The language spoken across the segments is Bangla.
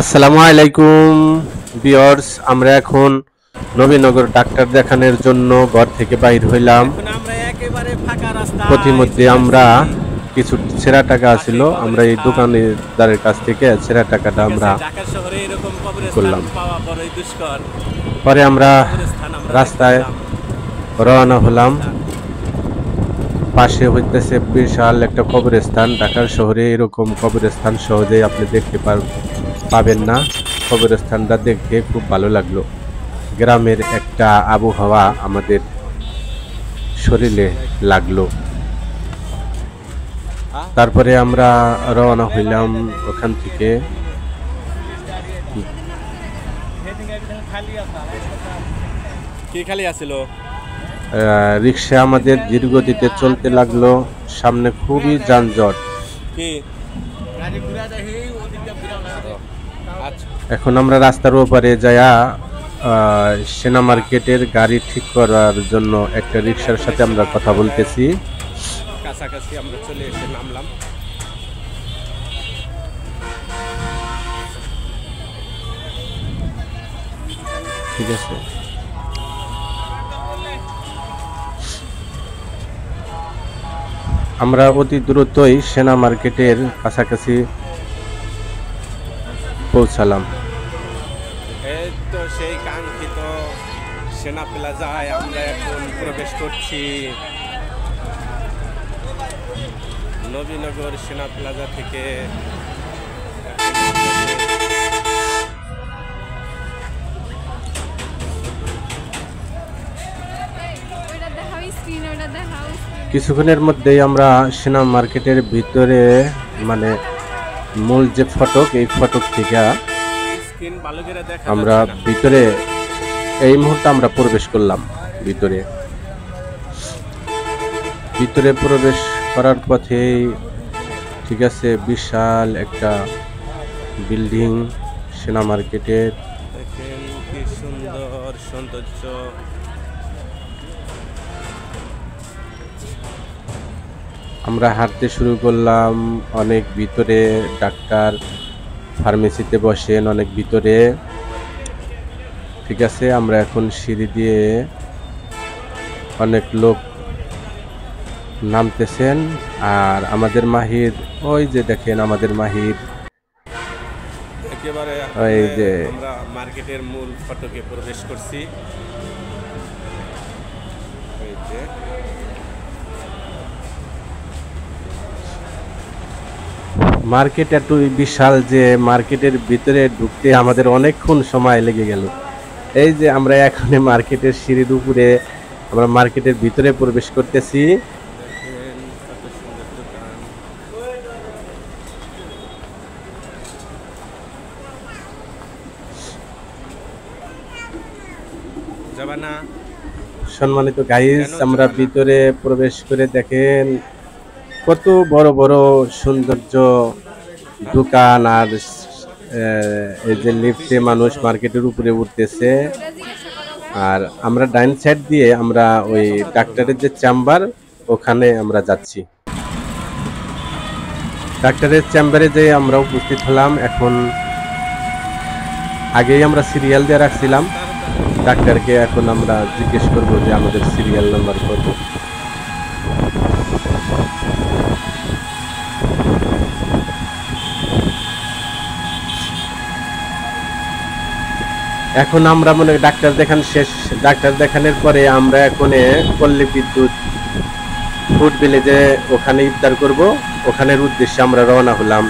আসসালামু আলাইকুম ভিউয়ার্স, আমরা এখন নবীনগর ডাক্তার দেখানোর জন্য ঘর থেকে বাইর হইলাম। প্রতিমধ্যে আমরা কিছু ছেঁড়া টাকা ছিল, আমরা এই দোকানদারের কাছ থেকে ছেঁড়া টাকাটা আমরা করলাম। পরে আমরা রাস্তায় রওনা হলাম। পাশে হইতেছে বিশাল একটা কবরস্থান। ঢাকার শহরে এরকম কবরস্থান সহজেই আপনি দেখতে পাবেন না। কবরস্থানটা দেখে খুব ভালো লাগলো। গ্রামের একটা আবহাওয়া আমাদের শরীরে লাগলো। তারপরে আমরা রওনা হইলাম ওখান থেকে। রিক্সা আমাদের ধীরগতিতে চলতে লাগলো। সামনে খুবই যানজট। এখন আমরা রাস্তার ওপারে যায়া সেনা মার্কেটের গাড়ি ঠিক করার জন্য একটা রিক্সার সাথে আমরা কথা বলতেছি। কাছাকাছি আমরা চলে এসে নামলাম। ঠিক আছে, আমরা অতি দ্রুতই সেনা মার্কেটের কাছাকাছি পৌঁছালাম। এই তো সেই কাঙ্ক্ষিত সেনা প্লাজায় আমরা এখন প্রবেশ করছি। নবীনগর সেনা প্লাজা থেকে কিছুক্ষণের মধ্যেই আমরা সেনা মার্কেটের ভিতরে, মানে মূল যে ফটক, এই ফটক থেকে আমরা ভিতরে এই মুহূর্তে আমরা প্রবেশ করলাম। ভিতরে প্রবেশ করার পথেই ঠিক আছে বিশাল একটা বিল্ডিং সেনা মার্কেটের। দেখেন কি সুন্দর সৌন্দর্য। আমরা হাঁটতে শুরু করলাম। অনেক ভিতরে ডাক্তার ফার্মেসিতে বসেন, অনেক ভিতরে। ঠিক আছে, আমরা এখন সিঁড়ি দিয়ে অনেক লোক নামতেছেন। আর আমাদের মাহির, ওই যে দেখেন আমাদের মাহির, একেবারে ওই যে আমরা মার্কেটের মূল ফটকে প্রবেশ করছি। এই যে মার্কেট এত বিশাল যে মার্কেটের ভিতরে ঢুকতে আমাদের অনেকক্ষণ সময় লেগে গেল। এই যে আমরা এখন মার্কেটের সিঁড়ির উপরে, আমরা মার্কেটের ভিতরে প্রবেশ করতেছি। দেখেন কত সুন্দর দোকান। যাবানা সম্মানিত গাইস, আমরা ভিতরে প্রবেশ করে দেখেন কত বড় বড় সৌন্দর্য দোকান। আর এই যে লিফটে মানুষ মার্কেটের উপরে উঠতেছে। আর আমরা ডাইন সাইড দিয়ে আমরা ওই ডাক্তারের যে চেম্বার, ওখানে আমরা যাচ্ছি। ডাক্তারের চেম্বারে যে আমরা উপস্থিত হলাম। এখন আগেই আমরা সিরিয়াল দিয়ে রাখছিলাম ডাক্তারকে। এখন আমরা জিজ্ঞেস করবো যে আমাদের সিরিয়াল নাম্বার কত। এখন আমরা মনে ডাক্তার দেখান শেষ। ডাক্তার দেখানোর পরে আমরা এখন পল্লী বিদ্যুৎ ফুড ভিলেজে ওখানে ইফতার করব। ওখানের উদ্দেশ্যে আমরা রওনা হলাম।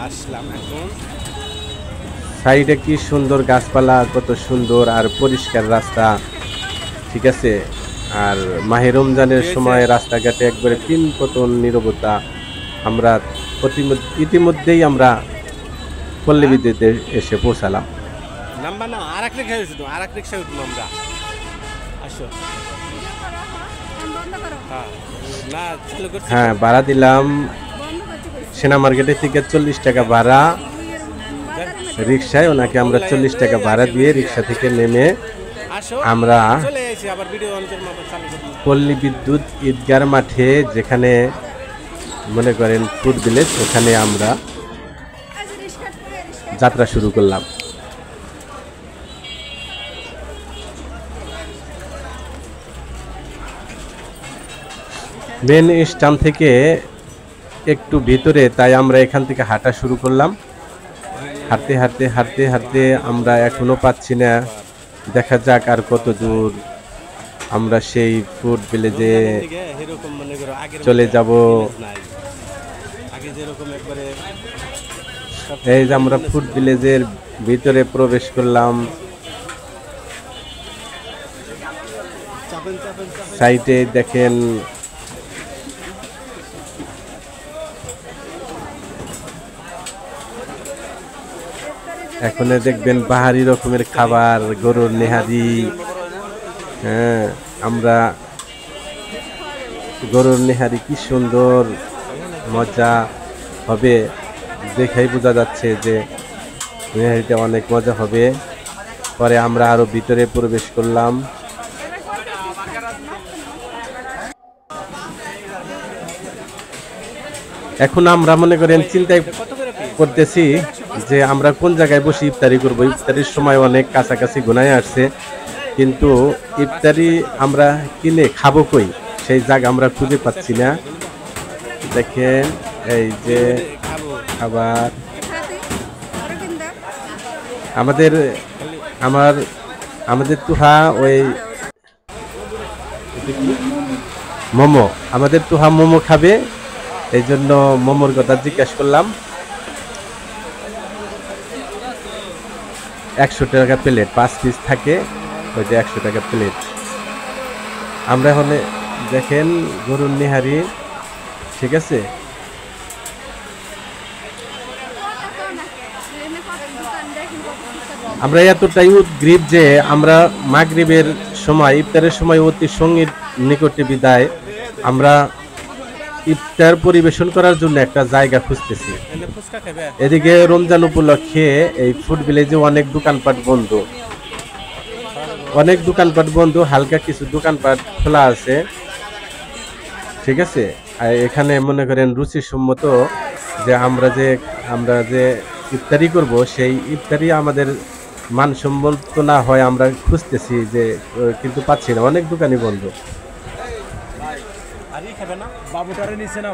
আসলাম এখন। সাইডে কি সুন্দর গাছপালা, কত সুন্দর আর পরিষ্কার রাস্তা। ঠিক আছে, আর মাহে রমজানের সময় রাস্তাঘাটে একবারে কিনপতন নীরবতা। আমরা ইতিমধ্যেই আমরা পল্লী বিদ্যুতে এসে পৌঁছালাম। নাম্বার না আরেক রিক্সায় উঠবো, আরেক রিক্সায় উঠবো আমরা। আসো। না চালু করছি। হ্যাঁ, ভাড়া দিলাম সেনা মার্কেটের থেকে 40 টাকা ভাড়া রিক্সায়। ওনাকে আমরা 40 টাকা ভাড়া দিয়ে রিক্সা থেকে নেমে আসো আমরা চলে এসেছি আবার ভিডিও অঞ্চল মতো চালু করবো। পল্লী বিদ্যুৎ ঈদগার মাঠে, যেখানে মনে করেন ফুড ভিলেজ, ওখানে আমরা যাত্রা শুরু করলাম। মেন স্ট্যান্ড থেকে একটু ভিতরে, তাই আমরা এখান থেকে হাঁটা শুরু করলাম। হাঁটতে হাঁটতে হাঁটতে হাঁটতে আমরা এখনো পাচ্ছি না, দেখা যাক আর কত দূর আমরা সেই ফুড ভিলেজে দিকে এরকম মনে করো আগের চলে মতো যাব। village নাই। আগে যেরকম একবারে এই যে আমরা ফুড ভিলেজের ভিতরে প্রবেশ করলাম। সাইডে দেখেন এখন দেখবেন বাহারি রকমের খাবার, গরুর নেহারি। হ্যাঁ, আমরা গরুর নেহারি কি সুন্দর মজা হবে, দেখেই বোঝা যাচ্ছে যে নেহারিটা অনেক মজা হবে। পরে আমরা আরো ভিতরে প্রবেশ করলাম। এখন আমরা মনে করেন চিন্তায় করতেছি যে আমরা কোন জায়গায় বসে ইফতারি করব। ইফতারির সময় অনেক কাছাকাছি ঘনায় আসছে, কিন্তু ইফতারি আমরা কিনে খাবো কই, সেই জায়গা আমরা খুঁজে পাচ্ছি না। দেখেন এই যে খাবার আমাদের তুহা ওই মোমো, আমাদের তুহা মোমো খাবে, এই জন্য মোমোর কথা জিজ্ঞাসা করলাম। 100 টাকা প্লেট, 5 পিস থাকে, ওইটা 100 টাকা প্লেট। আমরা এখন দেখেন গরুর নেহারি, ঠিক আছে। আমরা এতটাই উদ্গ্রীব যে আমরা মাগরিবের সময়, ইফতারের সময় অতি সঙ্গীর নিকটে বিদায় আমরা ইফতার পরিবেশন করার জন্য একটা জায়গা খুঁজতেছি। ফুচকা খাবে এদিকে রমজান উপলক্ষে এই ফুড ভিলেজে অনেক দোকানপাট বন্ধ, হালকা কিছু দোকানপাট খোলা আছে, ঠিক আছে। আর এখানে মনে করেন রুচিসম্মত যে আমরা যে ইফতারি করব, সেই ইফতারি আমাদের মানসম্মত না হয় আমরা খুঁজতেছি যে, কিন্তু পাচ্ছি না, অনেক দোকানই বন্ধ। আর খাবে না বাবুটারে নিচে না